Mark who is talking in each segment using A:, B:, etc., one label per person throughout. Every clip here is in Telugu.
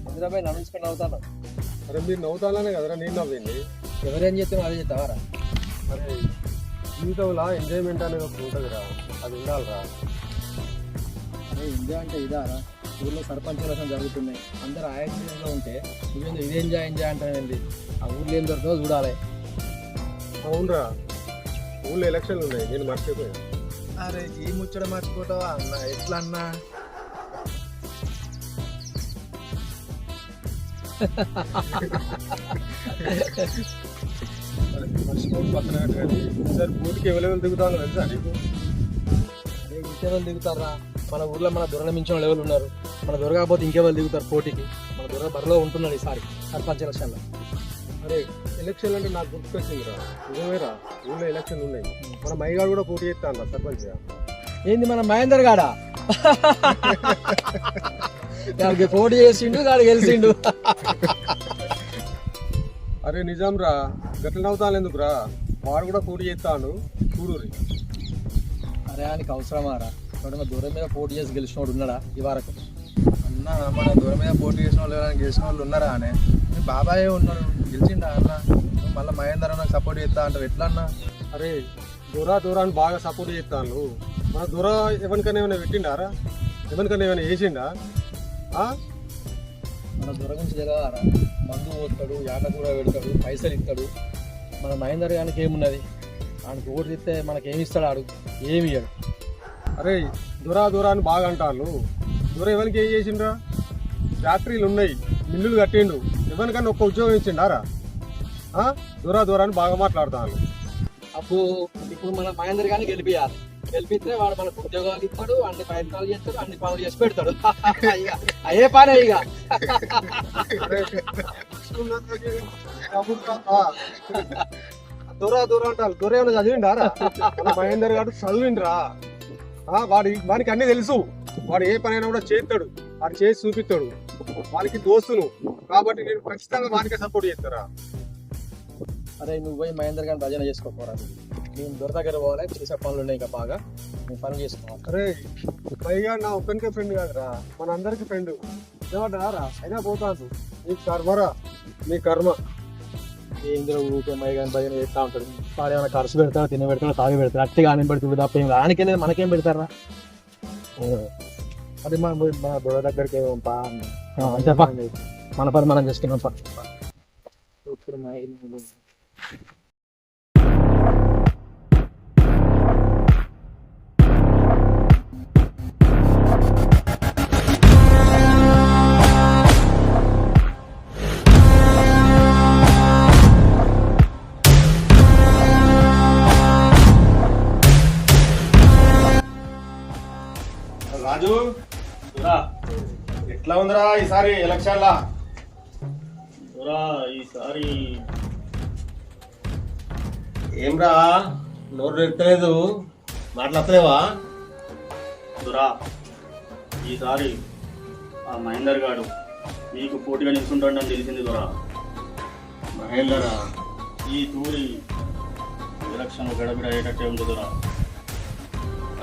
A: హైదరాబాద్ నడుచుకుని అవుతాను.
B: అరే మీరు నవ్వుతానే కదరా నేను నవ్వింది.
A: ఎవరేం చెప్తామో అదే చెప్తావారా?
B: అరే జీవితంలో ఎంజాయ్మెంట్ అనేది ఒకటి ఉంటుందిరా, అది ఉండాలిరా.
A: అదే ఎంజాయ్ అంటే ఇదారా? ఊళ్ళో సర్పంచ్ ఎలక్షన్ జరుగుతున్నాయి, అందరూ ఆయాక్షంలో ఉంటే నువ్వేందో ఇది ఎంజాయ్ అంటావేంది? ఆ ఊళ్ళో ఏం దొరుకుతుందో చూడాలి.
B: అవునరా, ఊళ్ళో ఎలక్షన్లు ఉన్నాయి, నేను మర్చిపోయాను.
A: అరే ఈ ముచ్చట మర్చిపోతావా అన్న? ఎట్లా అన్నా?
B: మర్చిపోయి పక్కన పెట్టండి. సార్ బోట్కి ఎవరెవరు దిగుతాను తెలుసా నీకు?
A: అదే ఇంకెవరు దిగుతారా? మన ఊర్లో మన దొరల మించిన లెవెల్ ఉన్నారు. మన దొర కాకపోతే ఇంకెవరు దిగుతారు పోటీకి? మన దొర బరిలో ఉంటున్నాడు ఈసారి సర్పంచ్ ఎలక్షన్లో.
B: అరే ఎలక్షన్ అంటే నాకు గుర్తుకొచ్చిందిరా, నిజమేరా, ఊళ్ళో ఎలక్షన్ ఉన్నాయి. మన మైగాడు కూడా పోటీ చేస్తాను సర్పంచ్.
A: ఏంది మన మహేందర్ గాడా? దానికి పోటీ చేసిండు, దానికి గెలిచిండు.
B: అరే నిజం రా, గట్ల నవ్వుతాను ఎందుకురా, వాడు కూడా పోటీ చేస్తాను చూడురి.
A: అరే ఆయనకి అవసరమారా? మన దూరం మీద పోటీ చేసి గెలిచిన వాడు ఉన్నాడా ఈ వరకు? అన్న మన దూరం మీద పోటీ చేసిన వాళ్ళు ఎవరైనా గెలిచిన వాళ్ళు ఉన్నారా? అనే మీ బాబాయే ఉన్నాడు, గెలిచిండా అన్న? మళ్ళీ మహేందర్ అన్న సపోర్ట్ చేస్తా అంటారు, ఎట్లా అన్న?
B: అరే దూరాన్ని బాగా సపోర్ట్ చేస్తాను. మన దూర ఎవరికైనా ఏమైనా పెట్టిండారా? ఎవరికైనా ఏమైనా వేసిండా?
A: మన దూర గురించి తెలియదారా? మందు పోస్తాడు, యాట కూడా పెడతాడు, పైసలు ఇస్తాడు. మన మహేందర్ గారికి ఏమున్నది? ఆయనకు ఓటు ఇస్తే మనకేమి ఇస్తాడు? ఆడు ఏమి ఇయ్యాడు.
B: అరే దూరాన్ని బాగా అంటాను. దూర ఎవరికి ఏం చేసిండ్రా? ఫ్యాక్టరీలు ఉన్నాయి, మిల్లులు కట్టిండు, ఎవరికైనా ఒక్క ఉద్యోగం ఇచ్చిండారా? దూరాన్ని బాగా మాట్లాడతాను.
A: అప్పుడు ఇప్పుడు మన మహేందర్ గారిని గెలిపియాలి. గెలిపిస్తే వాడు మనకు ఉద్యోగాలు ఇస్తాడు, అన్ని ప్రయత్నాలు చేస్తాడు, అన్ని పనులు చేసి పెడతాడు. అయ్యే పనే ఇక.
B: దూర అంటారు. దూర ఏమైనా చదివిండారా? మన మహేందర్ గారు చదివిండ్రా. వాడికి అన్ని తెలుసు. వాడు ఏ పనైనా కూడా చేస్తాడు, వాడు చేసి చూపిస్తాడు. వానికి దోస్తును కాబట్టి నేను ఖచ్చితంగా వానికే సపోర్ట్ చేస్తారా.
A: అరే నువ్వు పోయి మహేందర్ గారిని భజన చేసుకోపోరా. నేను దొర దగ్గర పోవాలి, చేసే పనులు ఉన్నాయి ఇంకా బాగా, నేను పనులు చేసుకోవాలి.
B: అరే పైగా నా ఒక్కరికే ఫ్రెండ్ కాదురా, మన అందరికి ఫ్రెండ్. ఏమంటారా? అయినా పోతాను. నీ కర్మరా, నీ కర్మ.
A: ఇందులో ఊరికే మై కానీ భజన చేస్తూ ఉంటాడు. వాడు ఏమైనా ఖర్చు పెడతాడు, తిని పెడతాడు, తాగి పెడతాడు, అట్టిగా ఆని పెడుతుంది తప్ప ఏం ఆయనకేం మనకేం పెడతారా? అది మన దొర దగ్గరికి చెప్పా, మన పని మనం చేసుకున్నాం. ఇప్పుడు
C: రాజు ఎట్లా ఉందిరా ఈసారి ఎలక్షన్లా?
D: ఈసారి
C: ఏమ్రా నోరు ఎత్తలేదు, మాట్లాడలేవా?
D: దురా ఈసారి ఆ మహేందర్ గారు మీకు పోటీగా నిల్చుంటాడని తెలిసింది దొరా.
C: మహేందరా?
D: ఈ తూరి ఎలక్షన్ గడబిడ అయ్యేటట్టే ఉంది దొరా.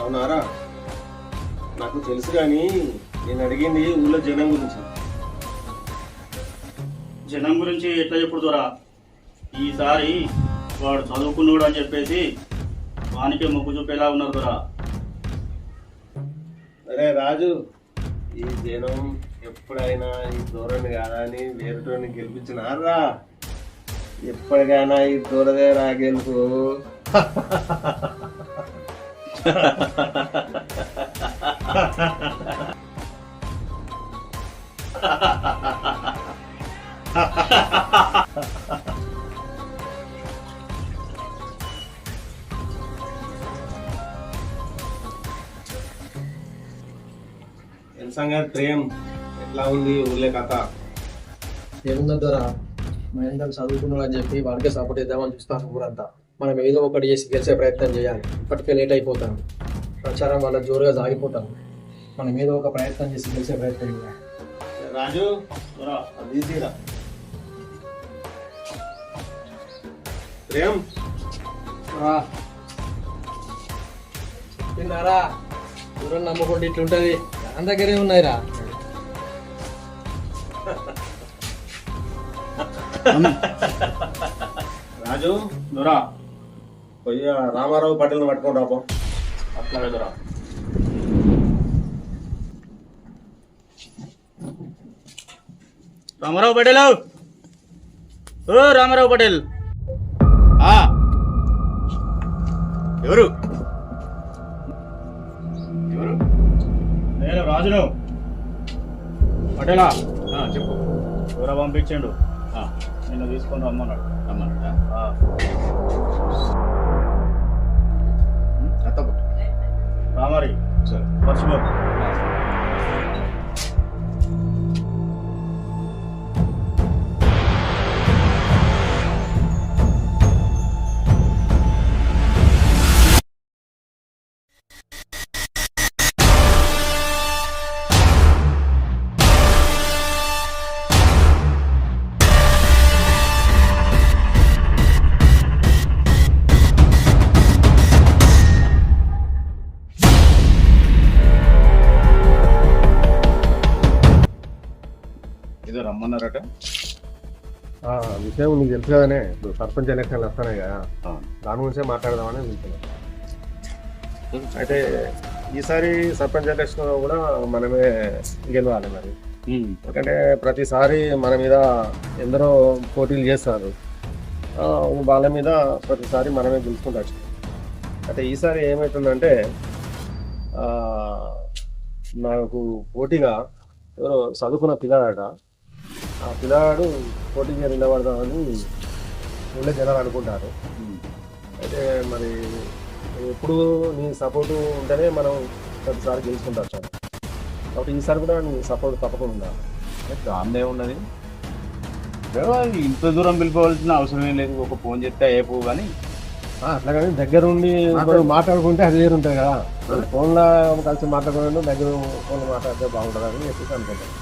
C: అవునారా? నాకు తెలుసు కానీ నేను అడిగింది ఊళ్ళో జనం గురించి.
D: జనం గురించి ఎట్లా చెప్పుడు దొరా? ఈసారి వాడు చదువుకున్నాడు అని చెప్పేసి వానికే మొగ్గు చూపేలా ఉన్నారు దొరా.
C: అరే రాజు, ఈ జనం ఎప్పుడైనా ఈ దూరాన్ని కాదా అని వేరేటోని గెలిపించినారా? ఎప్పటికైనా ఈ దూరదే రా గెలుపు. సంగతి ప్రేమ్, ఎట్లా ఉంది ఊళ్ళే కథ?
A: ఏముందో దొరా, మహేందర్ చదువుకున్నాడు అని చెప్పి వాడికే సపోర్ట్ ఇద్దామని చూస్తాను ఊరంతా. మనం ఏదో ఒకటి చేసి గెలిచే ప్రయత్నం చేయాలి. ఇప్పటికే లేట్ అయిపోతాం, ప్రచారం వల్ల జోరుగా సాగిపోతాం. మనం ఏదో ఒక ప్రయత్నం చేసి గెలిచే ప్రయత్నం చేయాలి.
C: రాజు అది ప్రేమ్
A: తిన్నారా? దూరం నమ్మకుండా ఇట్లుంటది దాని దగ్గరే ఉన్నాయిరా.
C: రాజు
D: దొరా
C: పోయి ఆ రామారావు పటేల్ని పట్టుకొని రాపో.
D: అట్లాగే దొరా. రామారావు పటేల్, ఓ రామారావు పటేల్. ఎవరు ఎవరు? నేను రాజును. పటేలా చెప్పు. ఎవరో పంపించండు, నిన్ను తీసుకొని రమ్మన్నాడు. రామారి సరే మర్చిపో. ఏదో రమ్మన్నారట.
B: విషయం నీకు తెలుసు కదనే, ఇప్పుడు సర్పంచ్ ఎలక్షన్లు వస్తున్నాయి కదా, దాని గురించే మాట్లాడదామని అనుకుంటున్నాను. అయితే ఈసారి సర్పంచ్ ఎలక్షన్ కూడా మనమే గెలవాలి మరి. ఎందుకంటే ప్రతిసారి మన మీద ఎందరో పోటీలు చేస్తారు, వాళ్ళ మీద ప్రతిసారి మనమే గెలుచుకుంటాం. అయితే ఈసారి ఏమవుతుందంటే నాకు పోటీగా ఎవరో చదువుకున్న పిల్లాడట, ఆ పిల్లాడు పోటీగా నిలబడదామని ఊళ్ళో జనాలు అనుకుంటారు. అయితే మరి ఎప్పుడు నీ సపోర్టు ఉంటేనే మనం ప్రతిసారి గెలుచుకుంటాం సార్. కాబట్టి ఈసారి కూడా నీ సపోర్ట్ తప్పకుండా ఉండాలి.
D: దాన్నే ఉన్నది, ఇంత దూరం పిలిపోవాల్సిన అవసరం ఏం లేదు. ఒక ఫోన్ చేస్తే అయిపోవు. కానీ
B: అట్లా కానీ దగ్గర ఉండి మాట్లాడుకుంటే అది వేరు ఉంటుంది కదా. ఫోన్లో కలిసి మాట్లాడుకుంటే దగ్గర ఫోన్లో మాట్లాడితే బాగుంటుందని చెప్పేసి అనుకుంటాను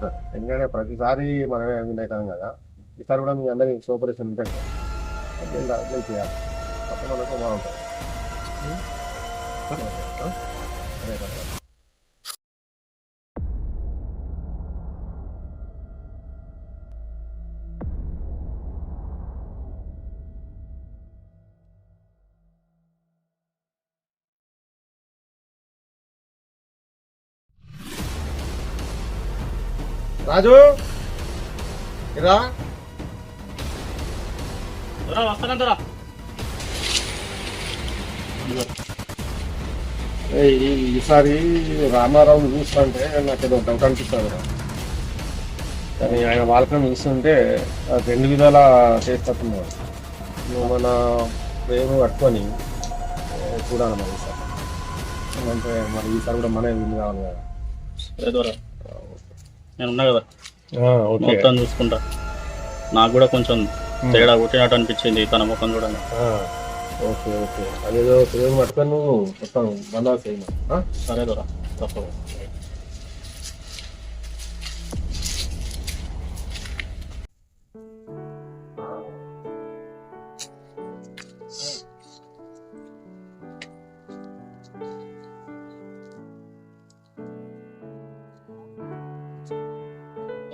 B: సార్. ఎందుకంటే ప్రతిసారి మనమే విన్ అవుతాం కదా, ఈసారి కూడా మీ అందరి కోఆపరేషన్ ఉంటుంది కదా, చేయాలి అప్పుడు మనకు బాగుంటుంది. అదే కదా. రాజు ఇరా,
D: వస్తానంతరా.
B: ఈసారి రామారావుని చూస్తుంటే నాకు ఏదో డౌట్ అనిపిస్తుంది. కానీ ఆయన వాళ్ళకం చూస్తుంటే రెండు విధాల చేస్తున్నాడు. నువ్వు మన ప్రేమ కట్టుకొని చూడాలి మరి ఈసారి. అంటే మరి ఈసారి కూడా మన విన్ కావాలి కదా.
D: నేను ఉన్నా కదా, మొత్తం చూసుకుంటా. నాకు కూడా కొంచెం తేడా కొట్టినట్టు అనిపించింది తన ముఖం చూడండి.
B: ఓకే ఓకే, అదేదో ప్రేమ పట్టుకొని నువ్వు మొత్తం బందోబస్తు చేయమా.
D: సరే దొరా, తప్పదు.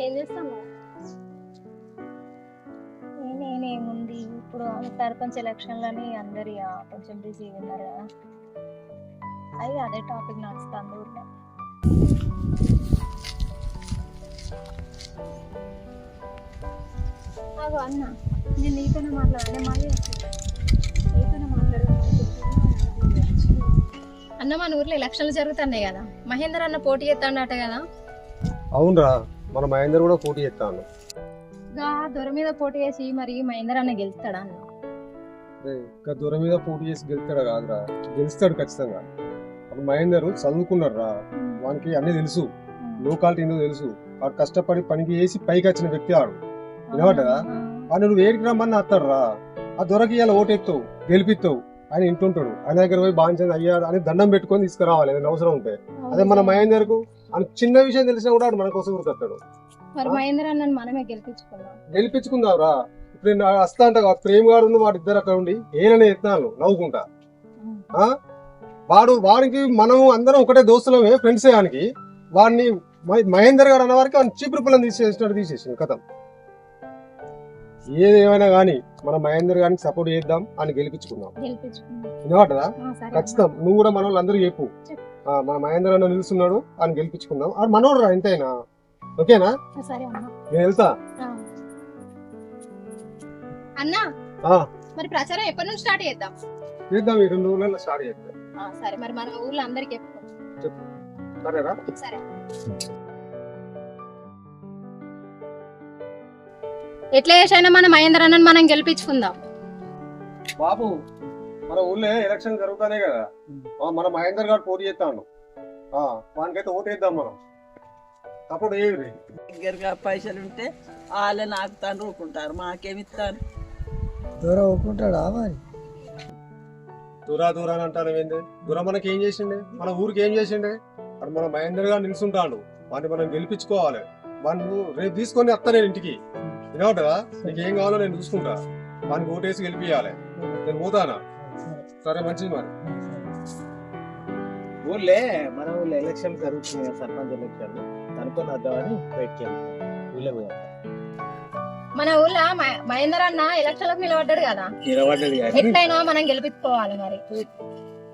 E: ఏం చేస్తాము? నేనేముంది ఇప్పుడు సర్పంచ్ ఎలక్షన్లని అందరి కొంచెం బిజీగా ఉన్నారు కదా, అది అదే టాపిక్ నడుస్తుంది ఊర్లో. అగో అన్న, నేను నీతోనే మాట్లాడాలి, మళ్ళీ నీతోనే అన్న. మన ఊర్లో ఎలక్షన్లు జరుగుతున్నాయి కదా, మహేందర్ అన్న పోటీ చేస్తాడట కదా.
B: అవునరా, మన మహేందర్ కూడా పోటీ చేస్తాను.
E: దొర మీద పోటీ చేసి మరి మహేందర్ అన్న గెలుస్తాడా అన్న?
B: ఇంకా దొర మీద పోటీ చేసి గెలుస్తాడా కాదురా, గెలుస్తాడు ఖచ్చితంగా. అప్పుడు మహేందర్ చదువుకున్నాడు రా, వానికి అన్నీ తెలుసు, లోకాలిటీ ఏందో తెలుసు. వాడు కష్టపడి పనికి చేసి పైకి వచ్చిన వ్యక్తి ఆడు. వినబడ్డా? వాడు నువ్వు వేడికి రమ్మని వస్తాడు రా, ఆ దొరకి ఇలా ఓటెత్తావు, గెలిపిస్తావు, ఆయన ఇంటుంటాడు. ఆయన దగ్గర పోయి బాగా అయ్యా అని దండం పెట్టుకొని తీసుకురావాలి ఏదైనా అవసరం ఉంటే. అదే మన మహేందర్ కు అని చిన్న విషయం తెలిసినా కూడా మన కోసం ఊరుకొస్తాడు.
E: మరి మహేందర్ అన్నని మనమే
B: గెలిపించుకుందాం రా. ఇప్పుడు నేను వస్తా అంట ప్రేమ గారు వాడి ఇద్దరు అక్కడ ఉండి ఏననే ఎత్తాను నవ్వుకుంటా. వాడికి మనం అందరం ఒకటే దోస్తులమే, ఫ్రెండ్సే. వానికి వాడిని మహేందర్ గారు అన్న వారికి వాడిని చీపురు పిల్లని తీసేసిన కథం. ఏదేమైనా కానీ మనం మహేందర్ గారికి సపోర్ట్ చేద్దాం అని గెలిపించుకుందాం. వినవాటదా? ఖచ్చితం. నువ్వు కూడా మన వాళ్ళందరూ చెప్పు, మన మహేందర్ అన్న నిలుస్తున్నాడు అని గెలిపించుకుందాం. అది మనోడు రా, ఎంతైనా. ఓకేనా? నేను వెళ్తా
E: అన్నా. మరి ప్రచారం ఎప్పటి నుంచి స్టార్ట్ చేద్దాం?
B: చేద్దాం, ఈ 2 రోజులలో స్టార్ట్ చేద్దాం.
E: సరే, మరి మన ఊర్లో అందరికి
B: చెప్పు. సరేరా?
E: సరే. ఎట్లా చేసైనా మన మహేందర్ అన్నని మనం గెలిపించుకుందాం.
B: బాబు, మన ఊళ్ళో ఎలక్షన్ జరుగుతానే కదా, మన మహేందర్ గారు పోటీ చేస్తాను. వానికైతే ఓటేద్దాం మనం. అప్పుడు ఏమి
F: దగ్గరగా పైసలు ఉంటే వాళ్ళే నాకుతాను ఊరుకుంటారు, మాకేమిస్తాను.
G: దూరం ఒప్పుకుంటాడా మరి?
B: దూరా అని అంటాను ఏంది? దూరా మనకి ఏం చేసిండే? మన ఊరికి ఏం చేసిండే? అక్కడ మన మహేందర్ గారు నిలుచుంటాడు, వాడిని మనం గెలిపించుకోవాలి. వాడిని రేపు తీసుకొని వస్తా నేను ఇంటికి. వినవుటదా? నీకు ఏం కావాలో నేను చూసుకుంటా. వానికి ఓటేసి గెలిపియాలి. నేను పోతానా? సరే, మంచిది. మరి
C: మన ఊళ్ళో ఎలక్షన్ జరుగుతున్నాయి, సర్పంచ్ ఎలక్షన్ అనుకుని వద్దామని బయటకి ఊళ్ళో పోయాం.
E: మన ఊళ్ళో మహేందర్ అన్న ఎలక్షన్లకు నిలబడ్డాడు కదా,
C: నిలబడ్డది కానీ
E: ఎట్లయినా మనం గెలిపించుకోవాలి. మరి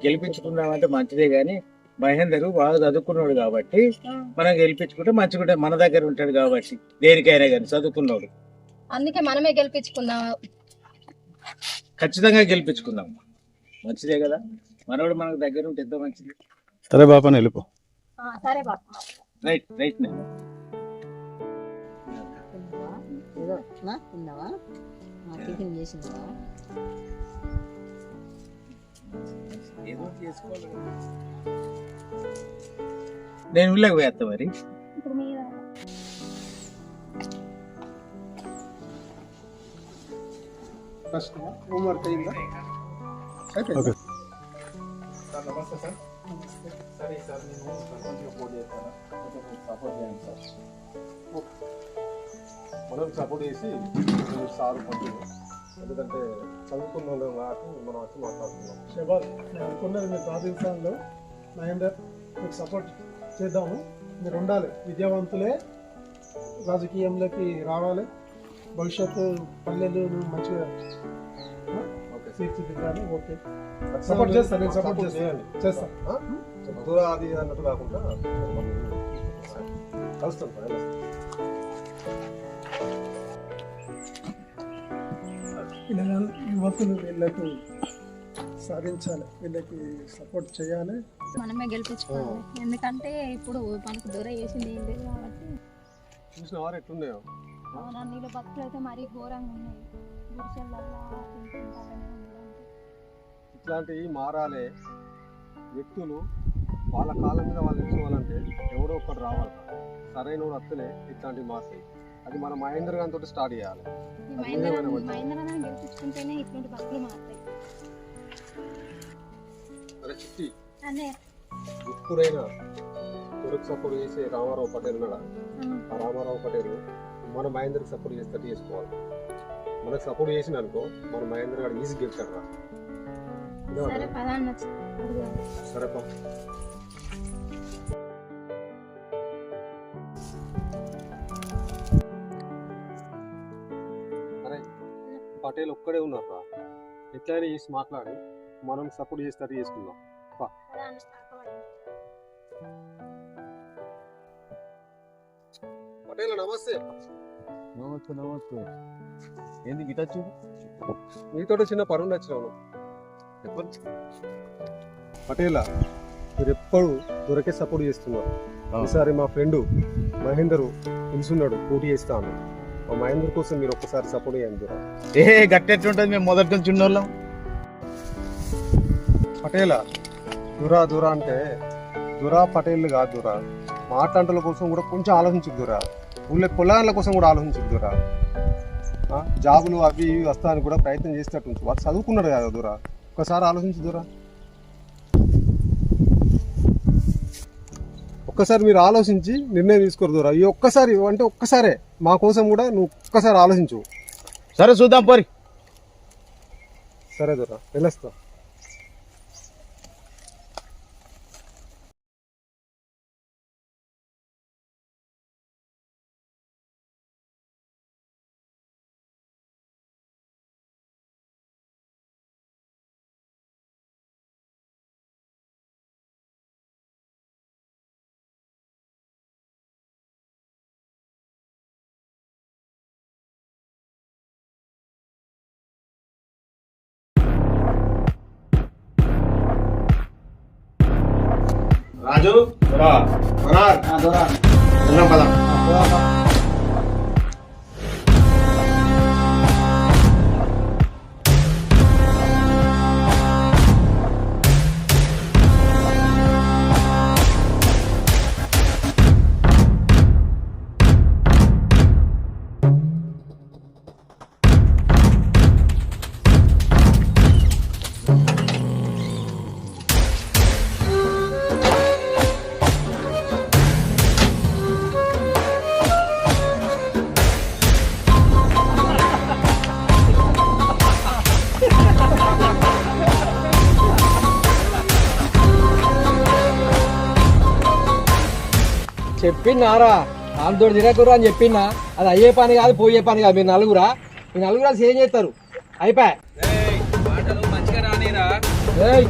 C: గెలిపించుకున్నామంటే మంచిదే, గాని మహేందర్ బాగా చదువుకున్నాడు కాబట్టి మనం గెలిపించుకుంటే మంచిగా మన దగ్గర ఉంటాడు కాబట్టి దేనికైనా కానీ చదువుకున్నాడు.
E: అందుకే మనమే గెలిపించుకుందాం.
C: ఖచ్చితంగా గెలిపించుకుందాం, మంచిదే కదా. మనోడు మనకు దగ్గర ఉంటే ఎంతో మంచిది.
H: సరే బాపా, వెళ్ళిపో.
E: సరే బాబు.
C: రైట్.
F: ఉన్నావా? టిఫిన్ చేసినావా?
C: ఏదో చేసుకోవాలి. నేను ఊళ్ళోకి పోయేస్తా మరి.
E: ఇప్పుడు మీరు
B: హోంవర్క్ అయిందా?
H: ఓకే.
B: సార్ నమస్తే సార్. సరే సార్, నేను సర్పంచ్గా పోటీ చేస్తాను, సపోర్ట్ చేయండి సార్. మనం సపోర్ట్ చేసి సార్ పంపించాం, ఎందుకంటే చదువుకున్న వాళ్ళు కాబట్టి మనం వచ్చి మాట్లాడుతున్నాం.
G: షబాద్, నేను అనుకున్నది మీరు సాధించాలో మహేందర్ మీకు సపోర్ట్ చేద్దాము. మీరు ఉండాలి, విద్యావంతులే రాజకీయంలోకి రావాలి, భవిష్యత్తు పల్లెలు మంచిగా తీర్చిదిద్దాలి. ఓకే, సపోర్ట్ చేస్తాను. నేను సపోర్ట్ చేస్తాను.
B: దూరా అది అన్నట్టు కాకుండా కలుస్తాం సార్.
G: యువకులు వీళ్ళకు సాధించాలి, వీళ్ళకి సపోర్ట్ చేయాలి.
E: మనమే గెలిపించుకోవాలి, ఎందుకంటే ఇప్పుడు మనకు దూరం చేసింది ఏం లేదు కాబట్టి.
B: చూసిన వారు ఎట్లున్నాయో
E: నీళ్ళ బతుకులు అయితే మరీ ఘోరంగా ఉన్నాయి. గుడిసెళ్ళల్లా తింటుంటారని
B: ఇట్లాంటివి మారాలి. వ్యక్తులు వాళ్ళ కాలం మీద వాళ్ళు నిల్చోవాలంటే ఎవడో ఒకటి రావాలి. సరైన అత్తలే ఇట్లాంటివి మారుతాయి. అది మన మహేందర్ గారితో స్టార్ట్ చేయాలి.
E: మహేందర్ అన్న గెలిపించుకుంటేనే ఇట్లాంటి బతుకులు మారుతాయి.
B: అరే చిట్టి,
E: అదే
B: ఎప్పుడైనా తురకు సపోర్ట్ చేసే రామారావు పటేల్ ఉన్నాడా? ఆ రామారావు పటేల్ మన మహేందర్కి సపోర్ట్ చేస్తే చేసుకోవాలి. మనకు సపోర్ట్ చేసిన అనుకో, మన మహేందర్ గారు ఈజీ గెలిచాడు రా. సరే పా. అరే పటేల్ ఒక్కడే ఉన్నారా? ఎట్లయినా చేసి మాట్లాడి మనం సపోర్ట్ చేస్తే చేసుకుందాం. పటేల్ నమస్తే.
C: నమస్తే. ఏంది గిటచ్చు?
B: మీతో చిన్న పనులు వచ్చినాను. పటేలా, మీరు ఎప్పుడు దొరకే సపోర్ట్ చేస్తున్నారు. ఈసారి మా ఫ్రెండ్ మహేందర్ పిలుచున్నాడు, పోటీ చేస్తాను. మా మహేందర్ కోసం మీరు ఒక్కసారి సపోర్ట్ చేయండి.
H: గట్టెట్టుంటది, మేము మొదటి నుంచి ఉన్నోళ్ళం.
B: పటేలా, దురా అంటే దురా పటేల్ కాదు. దురా మాట్లాంటల కోసం కూడా కొంచెం ఆలోచించుద్దురా. ఊళ్ళో పొలాల కోసం కూడా ఆలోచించుద్దురా. జాబులు అవి ఇవి వస్తాయని కూడా ప్రయత్నం చేసినట్టు వాడు చదువుకున్నాడు కదా. దురా ఒక్కసారి ఆలోచించుదురా. ఒక్కసారి మీరు ఆలోచించి నిర్ణయం తీసుకోరు దూరా. ఈ ఒక్కసారి అంటే ఒక్కసారే మా కోసం కూడా నువ్వు ఒక్కసారి ఆలోచించు.
H: సరే చూద్దాం పోరి.
B: సరే దూరా, వెళ్ళొస్తా.
C: రాజు
D: దొరా
C: మనోహర్
A: దొరా
C: వెళ్దాం పద.
A: చెప్పినారా వాళ్ళతో తినకురా అని చెప్పినా అది అయ్యే పని కాదు పోయే పని కాదు. మీరు నలుగురా మీ నలుగురు సేమ్ చేస్తారు అయిపోయా. ఏయ్.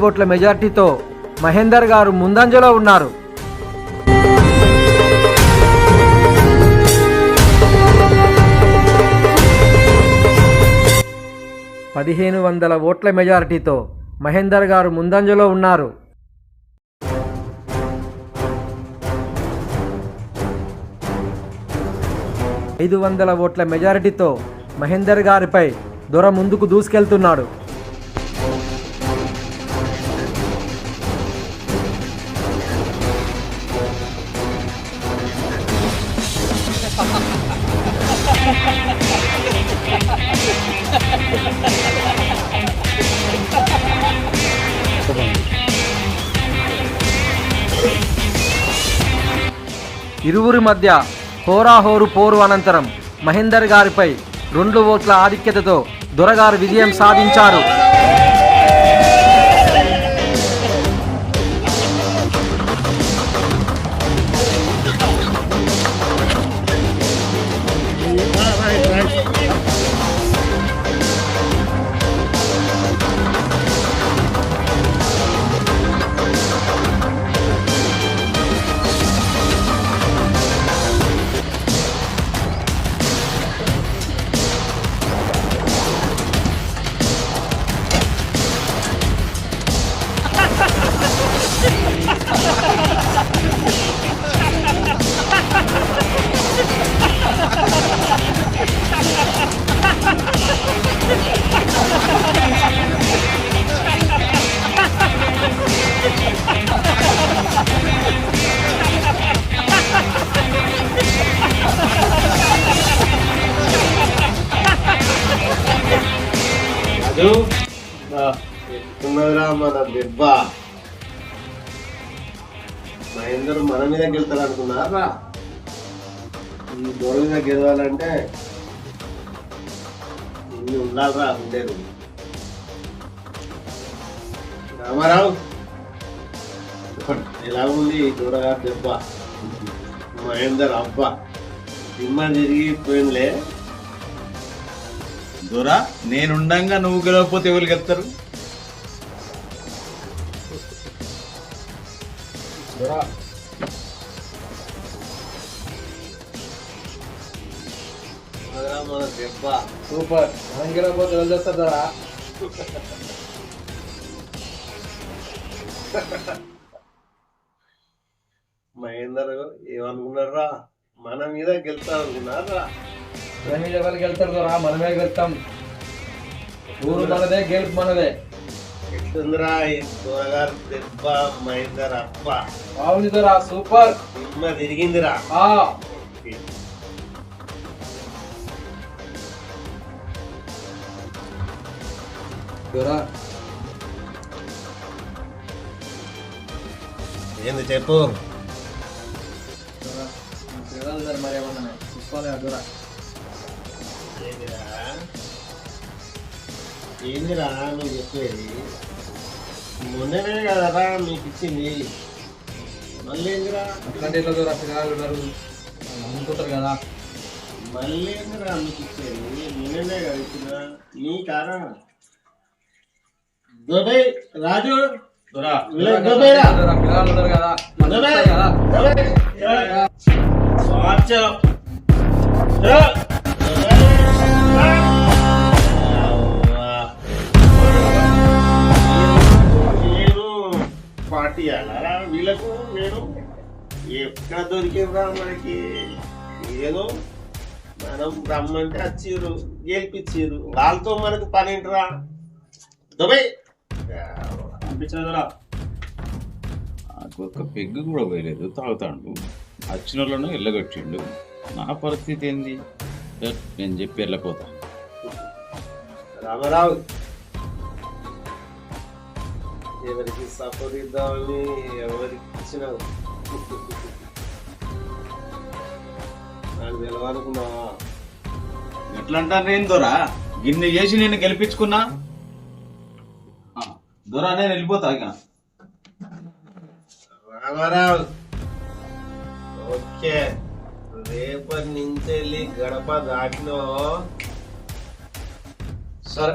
A: ఓట్ల మెజార్టీతో మహేందర్ గారు ముందంజలో ఉన్నారు. 1500 ఓట్ల మెజారిటీతో మహేందర్ గారు ముందంజలో ఉన్నారు. ఐదు 500 ఓట్ల మెజారిటీతో మహేందర్ గారిపై దొర ముందుకు దూసుకెళ్తున్నాడు. ఇరువురి మధ్య హోరాహోరు పోరు అనంతరం మహేందర్ గారిపై 2 ఓట్ల ఆధిక్యతతో దొరగారు విజయం సాధించారు.
C: ఎట్టున్నదిరా మన దెబ్బ. మహేందర్ మన మీద గెలుతాడు అనుకున్నారా? ఈ దొర మీద గెలవాలంటే ఇన్ని ఉండాలరా ఉండేది. రామారావు ఎలా ఉంది దొరగారు దెబ్బ? మహేందర్ అబ్బా దిమ్మ తిరిగిపోయిందిలే.
H: దొరా నేనుండంగా నువ్వు గెలవకపోతే ఎవరు గెలుస్తారు?
C: మన దెబ్బ
A: సూపర్. మనం గెలవకపోతే ఎవరు చేస్తారా?
C: మహేందర్ ఏమనుకున్నారా? మన మీద గెలుతా అనుకున్నారా?
A: మన మీద ఎవరు గెలుతారు దొరా? మనమే గెలుతాం. ఊరు మనదే, గెలుపు మనదే.
C: ఎట్లుందిరా ఈ దొరగారు దెబ్బ మహేందర్ అప్ప?
A: బాగుంది దొరా, సూపర్.
C: సినిమా తిరిగిందిరా.
A: ఆ దొరా
C: ఏంది చెప్పు.
A: దొరా, నీకు తెలియాలి దొరా, మరి ఏమన్నా చూసుకోవాలి కదా దొరా.
C: ఏందిరా నువ్వు చెప్పేది? మొన్ననే కదరా మీకు ఇచ్చింది, మళ్ళీ ఏందిరా?
A: అట్లాంటి ఎట్లా దొరా, పిల్లలు ఉన్నారు అనుకుంటారు కదా.
C: మళ్ళీ ఏందిరా మీకు ఇచ్చేది? మొన్ననే కదా ఇచ్చిన నీ కారణం. దుబాయ్ రాజు
D: దొరా
C: దుబాయ్రా
A: దొరా, పిల్లలు ఉన్నారు కదా, మనం
C: దుబాయ్
A: చూస్తాం కదా.
D: స్వాచ్ఛం.
C: నేను పార్టీ అలా వీళ్ళకు నేను ఎక్కడ దొరికిరా మనకి? ఏదో మనం రమ్మంటే వచ్చిర్రు, గెలిపించారు, వాళ్ళతో మనకు పని ఏంటరా? దుబాయ్
D: అనిపించిన దొరా
H: నాకు ఒక్క పెగ్గు కూడా పోయలేదు, తాగుతాడు. వచ్చిన వాళ్ళను వెళ్ళగొట్టిండు. నా పరిస్థితి ఏంది? నేను చెప్పి వెళ్ళిపోతా.
C: రామారావు ఎవరికి సపోర్ట్ ఇద్దామని ఎవరికి ఇచ్చినావు? నాకు తెలవనుకున్నావా?
H: ఎట్లా అంటారు? నేను దొరా గిన్నె చేసి నేను గెలిపించుకున్నా. దొరా నేను వెళ్ళిపోతా ఇక.
C: రామారావు ఓకే, రేపటి నుంచి వెళ్ళి గడప దాటినో
A: సరే.